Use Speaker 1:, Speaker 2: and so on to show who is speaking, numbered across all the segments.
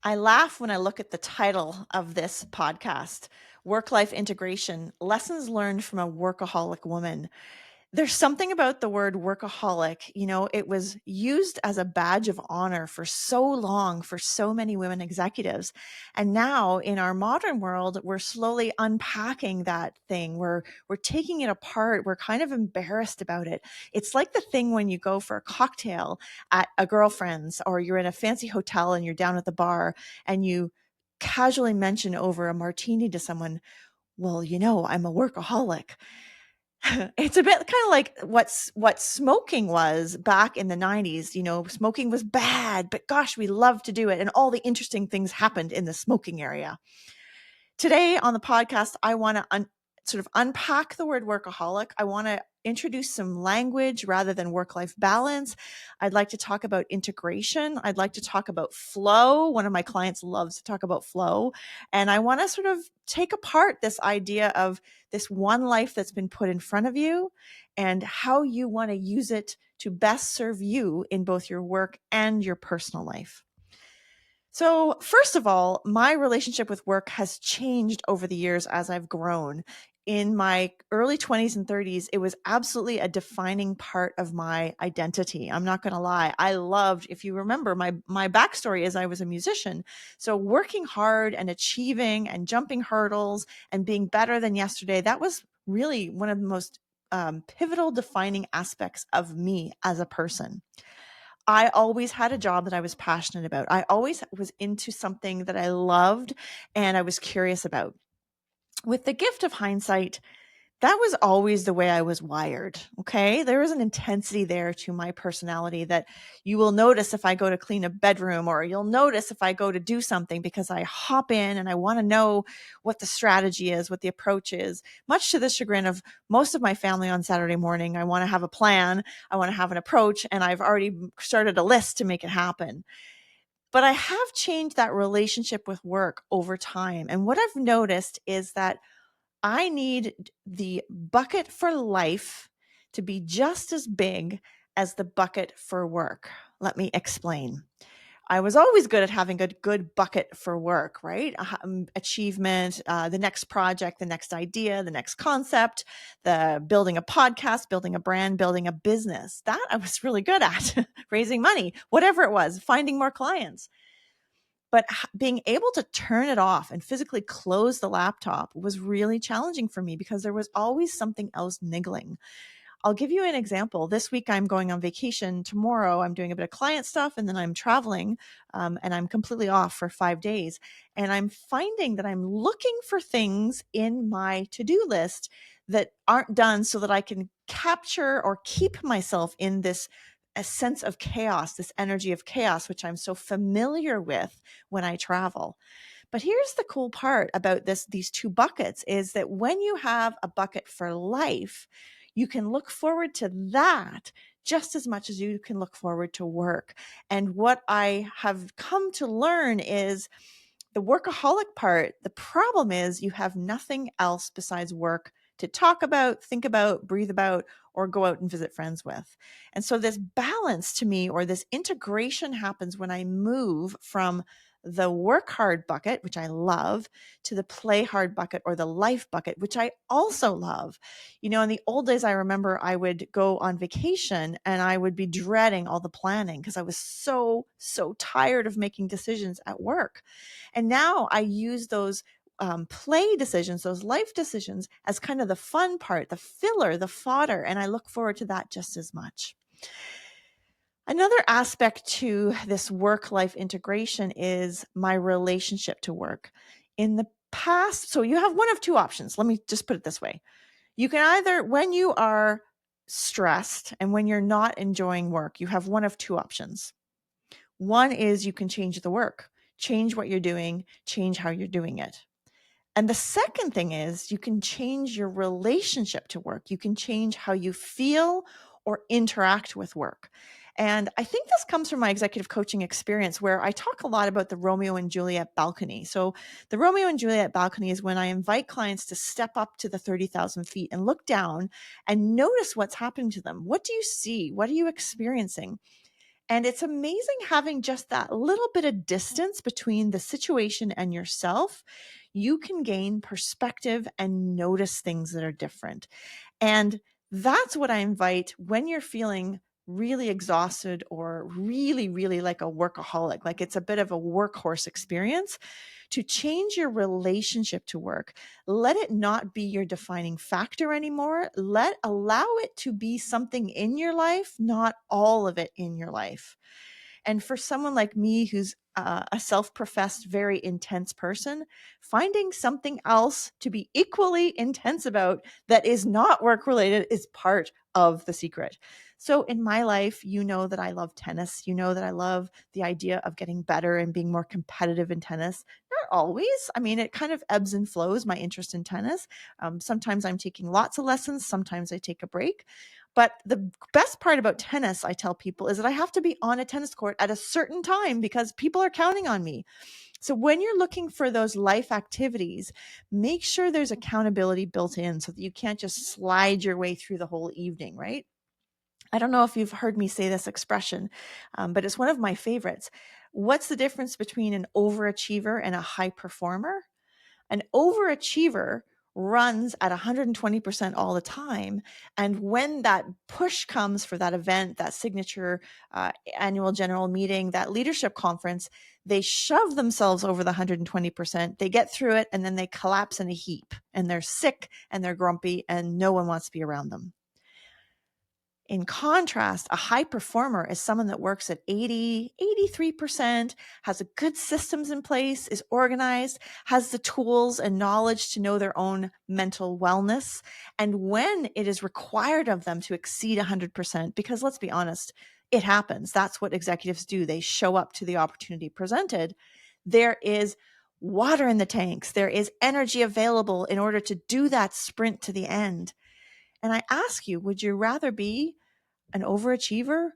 Speaker 1: I laugh when I look at the title of this podcast, Work Life Integration Lessons Learned from a Workaholic Woman. There's something about the word workaholic. It was used as a badge of honor for so long for so many women executives. And now in our modern world, we're slowly unpacking that thing. We're taking it apart. We're kind of embarrassed about it. It's like the thing when you go for a cocktail at a girlfriend's, or you're in a fancy hotel and you're down at the bar and you casually mention over a martini to someone, well, I'm a workaholic. It's a bit kind of like what smoking was back in the 90s. Smoking was bad, but gosh, we loved to do it. And all the interesting things happened in the smoking area. Today on the podcast, I want to sort of unpack the word workaholic. I want to introduce some language rather than work-life balance. I'd like to talk about integration. I'd like to talk about flow. One of my clients loves to talk about flow. And I want to sort of take apart this idea of this one life that's been put in front of you and how you want to use it to best serve you in both your work and your personal life. So, first of all, my relationship with work has changed over the years as I've grown. In my early 20s and 30s, it was absolutely a defining part of my identity. I'm not going to lie. I loved, if you remember, my backstory is I was a musician. So, working hard and achieving and jumping hurdles and being better than yesterday, that was really one of the most pivotal defining aspects of me as a person. I always had a job that I was passionate about. I always was into something that I loved and I was curious about. With the gift of hindsight, that was always the way I was wired. Okay. There was an intensity there to my personality that you will notice if I go to clean a bedroom, or you'll notice if I go to do something, because I hop in and I want to know what the strategy is, what the approach is, much to the chagrin of most of my family on Saturday morning. I want to have a plan. I want to have an approach, and I've already started a list to make it happen. But I have changed that relationship with work over time. And what I've noticed is that I need the bucket for life to be just as big as the bucket for work. Let me explain. I was always good at having a good bucket for work, right? Achievement, the next project, the next idea, the next concept, the building a podcast, building a brand, building a business. That I was really good at. Raising money, whatever it was, finding more clients. But being able to turn it off and physically close the laptop was really challenging for me because there was always something else niggling. I'll give you an example. This week I'm going on vacation. Tomorrow I'm doing a bit of client stuff, and then I'm traveling, and I'm completely off for 5 days. And I'm finding that I'm looking for things in my to-do list that aren't done so that I can capture or keep myself in this a sense of chaos, this energy of chaos, which I'm so familiar with when I travel. But here's the cool part about these two buckets is that when you have a bucket for life, you can look forward to that just as much as you can look forward to work. And what I have come to learn is the workaholic part. The problem is you have nothing else besides work to talk about, think about, breathe about, or go out and visit friends with. And so this balance to me, or this integration, happens when I move from the work hard bucket, which I love, to the play hard bucket or the life bucket, which I also love. In the old days, I remember I would go on vacation and I would be dreading all the planning because I was so tired of making decisions at work. And now I use those play decisions, those life decisions, as kind of the fun part, the filler, the fodder. And I look forward to that just as much. Another aspect to this work-life integration is my relationship to work. In the past, so you have one of two options. Let me just put it this way. You can either, when you are stressed and when you're not enjoying work, you have one of two options. One is you can change the work, change what you're doing, change how you're doing it. And the second thing is you can change your relationship to work. You can change how you feel or interact with work. And I think this comes from my executive coaching experience, where I talk a lot about the Romeo and Juliet balcony. So the Romeo and Juliet balcony is when I invite clients to step up to the 30,000 feet and look down and notice what's happening to them. What do you see? What are you experiencing? And it's amazing having just that little bit of distance between the situation and yourself. You can gain perspective and notice things that are different. And that's what I invite when you're feeling really exhausted or really, really like a workaholic, like it's a bit of a workhorse experience, to change your relationship to work. Let it not be your defining factor anymore. Allow it to be something in your life, not all of it in your life. And for someone like me, who's a self professed, very intense person, finding something else to be equally intense about that is not work related is part of the secret. So in my life, you know that I love tennis. You know that I love the idea of getting better and being more competitive in tennis. Not always. I mean, it kind of ebbs and flows, my interest in tennis. Sometimes I'm taking lots of lessons, sometimes I take a break. But the best part about tennis, I tell people, is that I have to be on a tennis court at a certain time because people are counting on me. So when you're looking for those life activities, make sure there's accountability built in so that you can't just slide your way through the whole evening, right? I don't know if you've heard me say this expression, but it's one of my favorites. What's the difference between an overachiever and a high performer? An overachiever runs at 120% all the time. And when that push comes for that event, that signature annual general meeting, that leadership conference, they shove themselves over the 120%. They get through it and then they collapse in a heap and they're sick and they're grumpy and no one wants to be around them. In contrast, a high performer is someone that works at 80, 83%, has a good systems in place, is organized, has the tools and knowledge to know their own mental wellness. And when it is required of them to exceed 100%, because let's be honest, it happens. That's what executives do. They show up to the opportunity presented. There is water in the tanks. There is energy available in order to do that sprint to the end. And I ask you, would you rather be an overachiever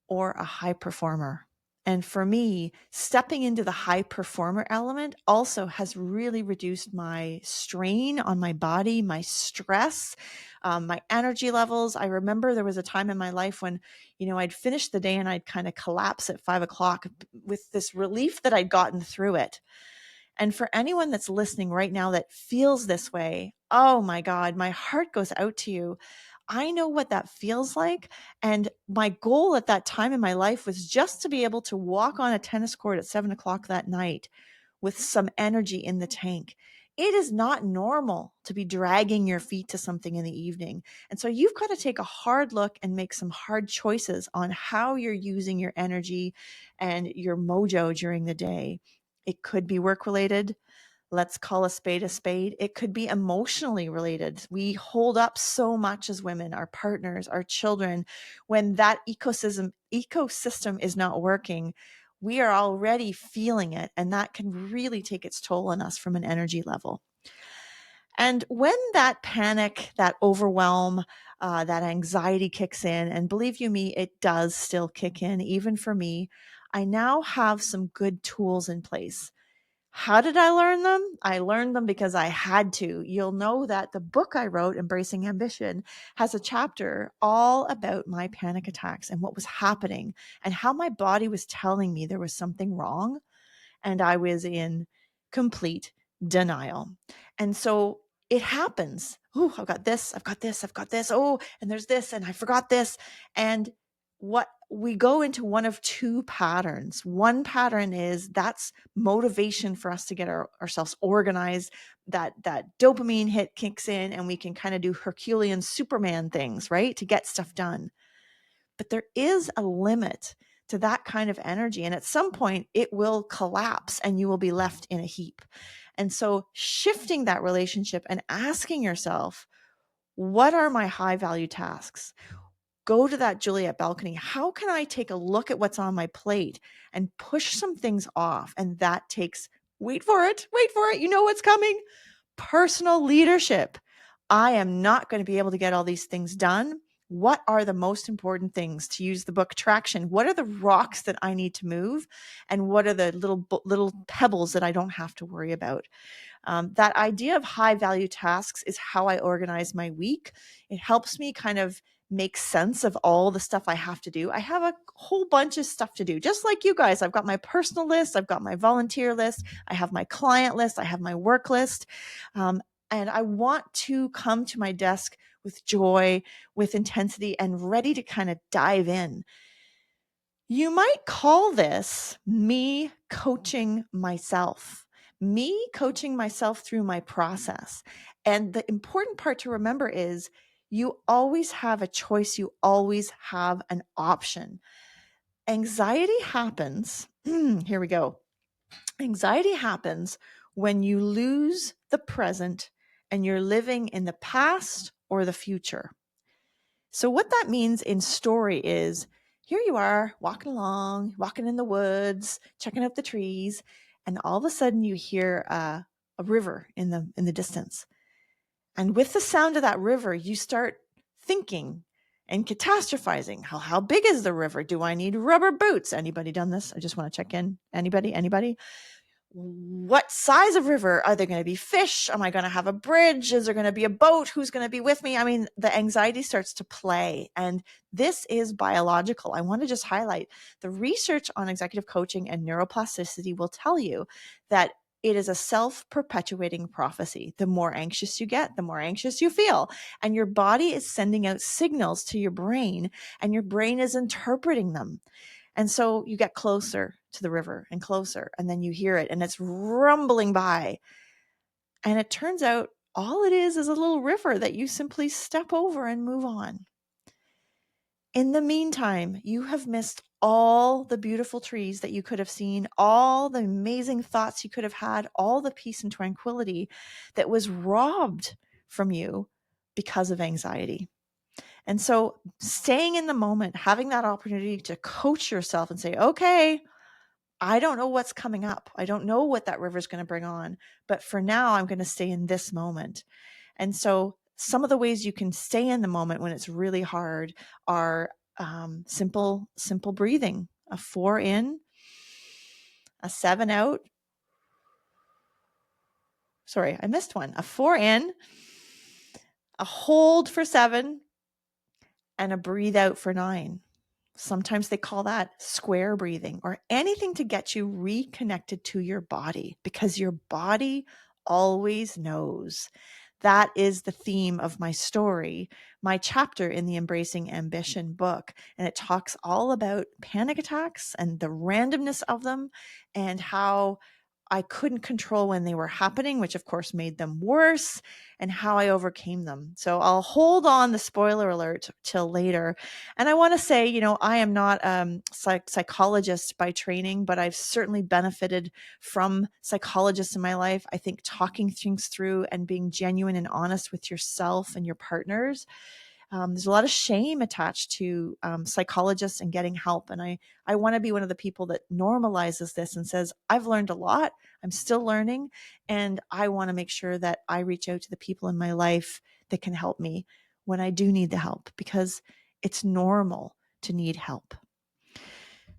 Speaker 1: or a high performer? And for me, stepping into the high performer element also has really reduced my strain on my body, my stress, my energy levels. I remember there was a time in my life when, I'd finish the day and I'd kind of collapse at 5 o'clock with this relief that I'd gotten through it. And for anyone that's listening right now that feels this way, oh my God, my heart goes out to you. I know what that feels like. And my goal at that time in my life was just to be able to walk on a tennis court at 7 o'clock that night with some energy in the tank. It is not normal to be dragging your feet to something in the evening. And so you've got to take a hard look and make some hard choices on how you're using your energy and your mojo during the day. It could be work related. Let's call a spade a spade. It could be emotionally related. We hold up so much as women, our partners, our children. When that ecosystem is not working, we are already feeling it, and that can really take its toll on us from an energy level. And when that panic, that overwhelm, that anxiety kicks in, and believe you me, it does still kick in, even for me, I now have some good tools in place. How did I learn them? I learned them because I had to. You'll know that the book I wrote, Embracing Ambition, has a chapter all about my panic attacks and what was happening and how my body was telling me there was something wrong and I was in complete denial. And so it happens. Oh, I've got this, I've got this, I've got this. Oh, and there's this, and I forgot this. And what we go into one of two patterns. One pattern is that's motivation for us to get ourselves organized. That dopamine hit kicks in, and we can kind of do Herculean Superman things, right, to get stuff done. But there is a limit to that kind of energy. And at some point, it will collapse and you will be left in a heap. And so shifting that relationship and asking yourself, what are my high value tasks? Go to that Juliet balcony. How can I take a look at what's on my plate and push some things off? And that takes, wait for it, you know what's coming, personal leadership. I am not going to be able to get all these things done. What are the most important things, to use the book Traction? What are the rocks that I need to move? And what are the little pebbles that I don't have to worry about? That idea of high value tasks is how I organize my week. It helps me kind of make sense of all the stuff I have to do. I have a whole bunch of stuff to do, just like you guys. I've got my personal list, I've got my volunteer list, I have my client list, I have my work list. And I want to come to my desk with joy, with intensity, and ready to kind of dive in. You might call this me coaching myself through my process. And the important part to remember is you always have a choice. You always have an option. Anxiety happens. Here we go. Anxiety happens when you lose the present and you're living in the past or the future. So what that means in story is here you are walking along, walking in the woods, checking out the trees, and all of a sudden you hear a river in the distance. And with the sound of that river, you start thinking and catastrophizing. How big is the river? Do I need rubber boots? Anybody done this? I just want to check in. Anybody? What size of river? Are there going to be fish? Am I going to have a bridge? Is there going to be a boat? Who's going to be with me? I mean, the anxiety starts to play, and this is biological. I want to just highlight the research on executive coaching and neuroplasticity will tell you that it is a self-perpetuating prophecy. The more anxious you get, the more anxious you feel, and your body is sending out signals to your brain, and your brain is interpreting them. And so you get closer to the river and closer, and then you hear it and it's rumbling by. And it turns out all it is a little river that you simply step over and move on. In the meantime, you have missed all the beautiful trees that you could have seen, all the amazing thoughts you could have had, all the peace and tranquility that was robbed from you because of anxiety. And so staying in the moment, having that opportunity to coach yourself and say, okay, I don't know what's coming up. I don't know what that river is going to bring on, but for now, I'm going to stay in this moment. And so some of the ways you can stay in the moment when it's really hard are simple breathing, a 4 in, a 7 out. Sorry, I missed one. A 4 in, a hold for 7, and a breathe out for 9. Sometimes they call that square breathing, or anything to get you reconnected to your body, because your body always knows. That is the theme of my story, my chapter in the Embracing Ambition book. And it talks all about panic attacks and the randomness of them, and how I couldn't control when they were happening, which of course made them worse, and how I overcame them. So I'll hold on the spoiler alert till later. And I want to say, I am not a psychologist by training, but I've certainly benefited from psychologists in my life. I think talking things through and being genuine and honest with yourself and your partners. There's a lot of shame attached to psychologists and getting help. And I want to be one of the people that normalizes this and says, I've learned a lot. I'm still learning. And I want to make sure that I reach out to the people in my life that can help me when I do need the help, because it's normal to need help.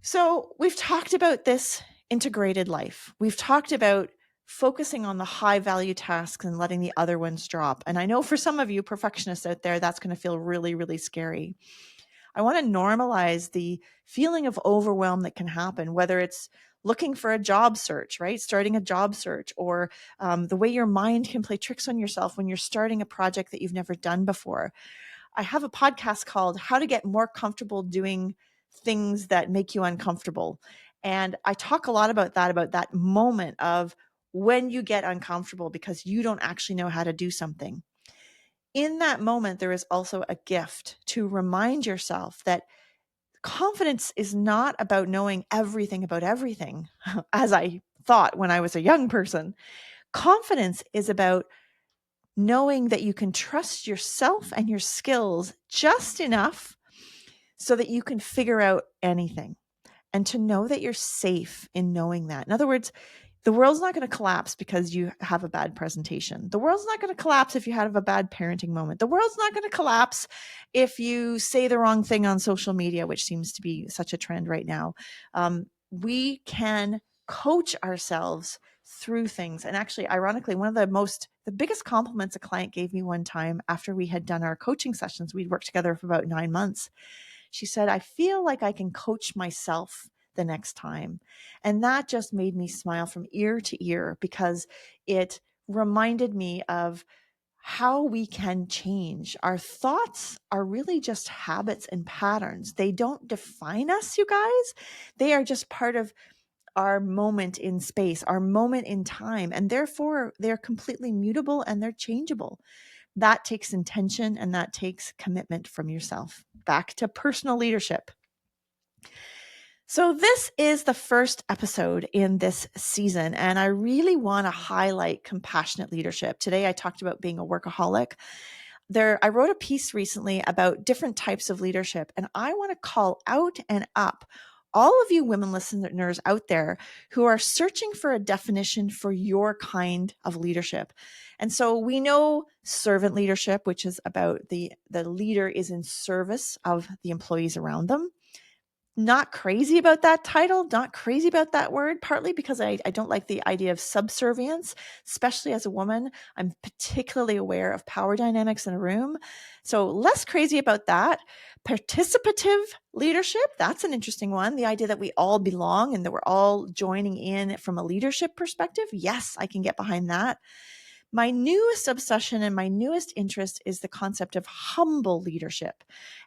Speaker 1: So we've talked about this integrated life. We've talked about focusing on the high value tasks and letting the other ones drop. And I know for some of you perfectionists out there, that's going to feel really, really scary. I want to normalize the feeling of overwhelm that can happen, whether it's looking for a job search, right? Starting a job search, or the way your mind can play tricks on yourself when you're starting a project that you've never done before. I have a podcast called How to Get More Comfortable Doing Things That Make You Uncomfortable. And I talk a lot about that moment of when you get uncomfortable because you don't actually know how to do something. In that moment, there is also a gift to remind yourself that confidence is not about knowing everything about everything, as I thought when I was a young person. Confidence is about knowing that you can trust yourself and your skills just enough so that you can figure out anything, and to know that you're safe in knowing that. In other words, the world's not going to collapse because you have a bad presentation. The world's not going to collapse if you have a bad parenting moment. The world's not going to collapse if you say the wrong thing on social media, which seems to be such a trend right now. We can coach ourselves through things. And actually, ironically, one of the most the biggest compliments a client gave me one time after we had done our coaching sessions, we'd worked together for about 9 months. She said, I feel like I can coach myself the next time. And that just made me smile from ear to ear because it reminded me of how we can change. Our thoughts are really just habits and patterns. They don't define us, you guys. They are just part of our moment in space, our moment in time, and therefore they're completely mutable and they're changeable. That takes intention and that takes commitment from yourself. Back to personal leadership. So this is the first episode in this season, and I really want to highlight compassionate leadership. Today, I talked about being a workaholic. I wrote a piece recently about different types of leadership, and I want to call out and up all of you women listeners out there who are searching for a definition for your kind of leadership. And so we know servant leadership, which is about the leader is in service of the employees around them. Not crazy about that title, not crazy about that word, partly because I don't like the idea of subservience, especially as a woman. I'm particularly aware of power dynamics in a room. So less crazy about that. Participative leadership, that's an interesting one. The idea that we all belong and that we're all joining in from a leadership perspective. Yes, I can get behind that. My newest obsession and my newest interest is the concept of humble leadership.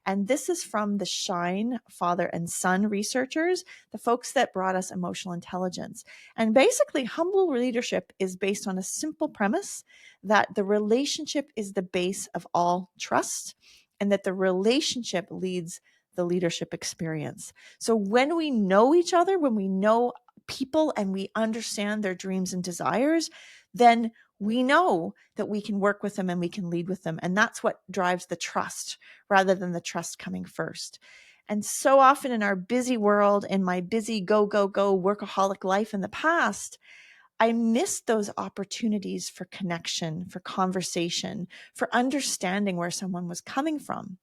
Speaker 1: And this is from the Shine father and son researchers, the folks that brought us emotional intelligence. And basically, humble leadership is based on a simple premise that the relationship is the base of all trust and that the relationship leads the leadership experience. So when we know each other, when we know people and we understand their dreams and desires, then we know that we can work with them and we can lead with them. And that's what drives the trust rather than the trust coming first. And so often in our busy world, in my busy go, go, go workaholic life in the past, I missed those opportunities for connection, for conversation, for understanding where someone was coming from.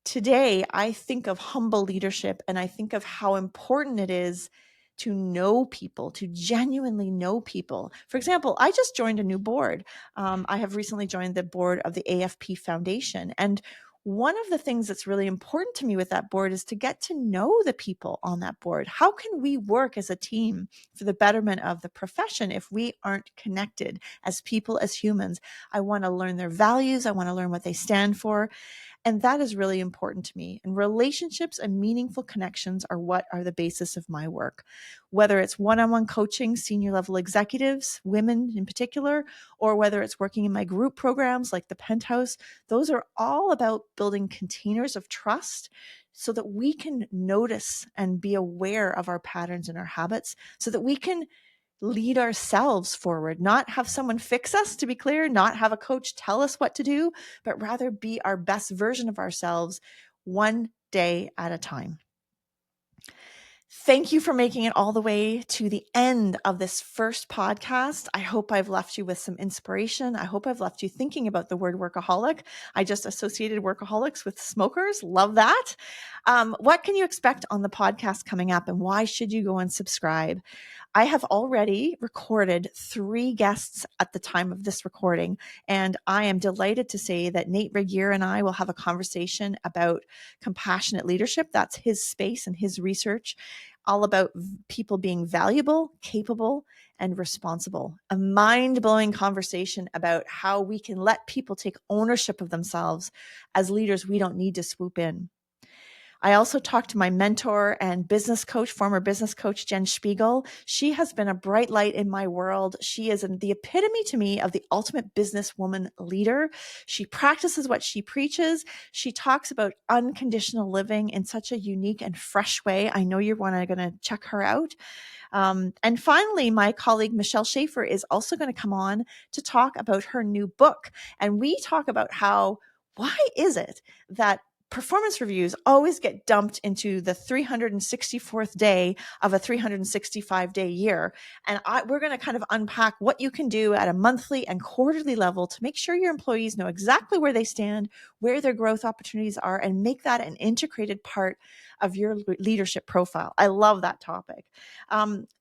Speaker 1: Today, I think of humble leadership and I think of how important it is to know people, to genuinely know people. For example, I just joined a new board. I have recently joined the board of the AFP Foundation. And one of the things that's really important to me with that board is to get to know the people on that board. How can we work as a team for the betterment of the profession if we aren't connected as people, as humans? I want to learn their values. I want to learn what they stand for. And that is really important to me. And relationships and meaningful connections are what are the basis of my work. Whether it's one-on-one coaching, senior level executives, women in particular, or whether it's working in my group programs like the Penthouse, those are all about building containers of trust so that we can notice and be aware of our patterns and our habits so that we can lead ourselves forward, not have someone fix us, to be clear, not have a coach tell us what to do, but rather be our best version of ourselves one day at a time. Thank you for making it all the way to the end of this first podcast. I hope I've left you with some inspiration. I hope I've left you thinking about the word workaholic. I just associated workaholics with smokers. Love that. What can you expect on the podcast coming up and why should you go and subscribe? I have already recorded 3 guests at the time of this recording, and I am delighted to say that Nate Regier and I will have a conversation about compassionate leadership. That's his space and his research, all about people being valuable, capable, and responsible. A mind-blowing conversation about how we can let people take ownership of themselves. As leaders, we don't need to swoop in. I also talked to my mentor and business coach, former business coach, Jen Spiegel. She has been a bright light in my world. She is the epitome to me of the ultimate businesswoman leader. She practices what she preaches. She talks about unconditional living in such a unique and fresh way. I know you're going to check her out. And finally, my colleague, Michelle Schaefer, is also going to come on to talk about her new book. And we talk about why is it that performance reviews always get dumped into the 364th day of a 365-day year. And we're going to kind of unpack what you can do at a monthly and quarterly level to make sure your employees know exactly where they stand, where their growth opportunities are, and make that an integrated part of your leadership profile. I love that topic.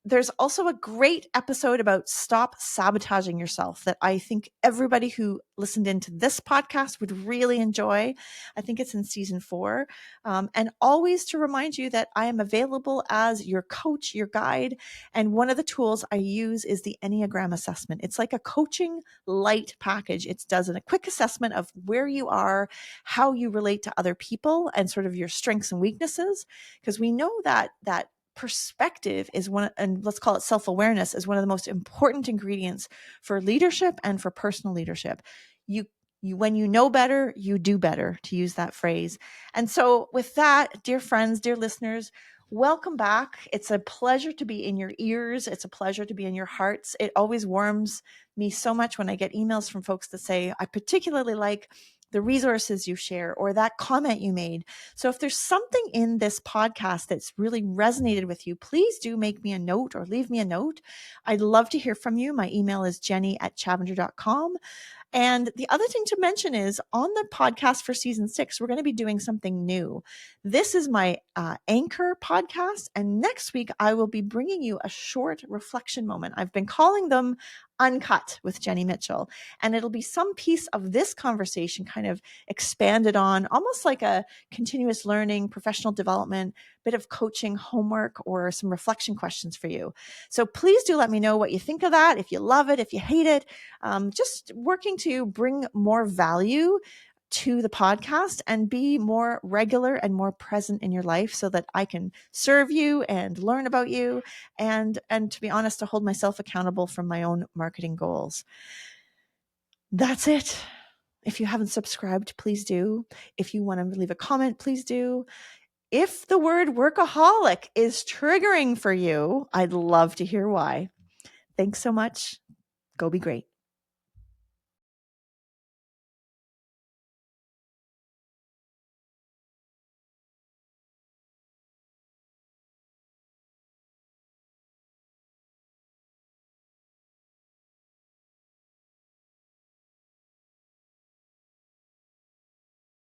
Speaker 1: There's also a great episode about stop sabotaging yourself that I think everybody who listened into this podcast would really enjoy. I think it's in season 4. And always to remind you that I am available as your coach, your guide. And one of the tools I use is the Enneagram assessment. It's like a coaching light package. It does a quick assessment of where you are, how you relate to other people, and sort of your strengths and weaknesses. Because we know that perspective is one, and let's call it self-awareness, is one of the most important ingredients for leadership and for personal leadership. You when you know better, you do better, to use that phrase. And so with that, dear friends, dear listeners, welcome back. It's a pleasure to be in your ears. It's a pleasure to be in your hearts. It always warms me so much when I get emails from folks that say, I particularly like the resources you share or that comment you made. So if there's something in this podcast that's really resonated with you, please do make me a note or leave me a note. I'd love to hear from you. My email is jenny@challenger.com. And the other thing to mention is on the podcast for season 6, we're going to be doing something new. This is my anchor podcast. And next week, I will be bringing you a short reflection moment. I've been calling them Uncut with Jenny Mitchell. And it'll be some piece of this conversation kind of expanded on, almost like a continuous learning, professional development, bit of coaching homework, or some reflection questions for you. So please do let me know what you think of that. If you love it, if you hate it, just working to bring more value to the podcast and be more regular and more present in your life so that I can serve you and learn about you and to be honest, to hold myself accountable for my own marketing goals. That's it. If you haven't subscribed, please do. If you want to leave a comment, please do. If the word workaholic is triggering for you, I'd love to hear why. Thanks so much. Go be great.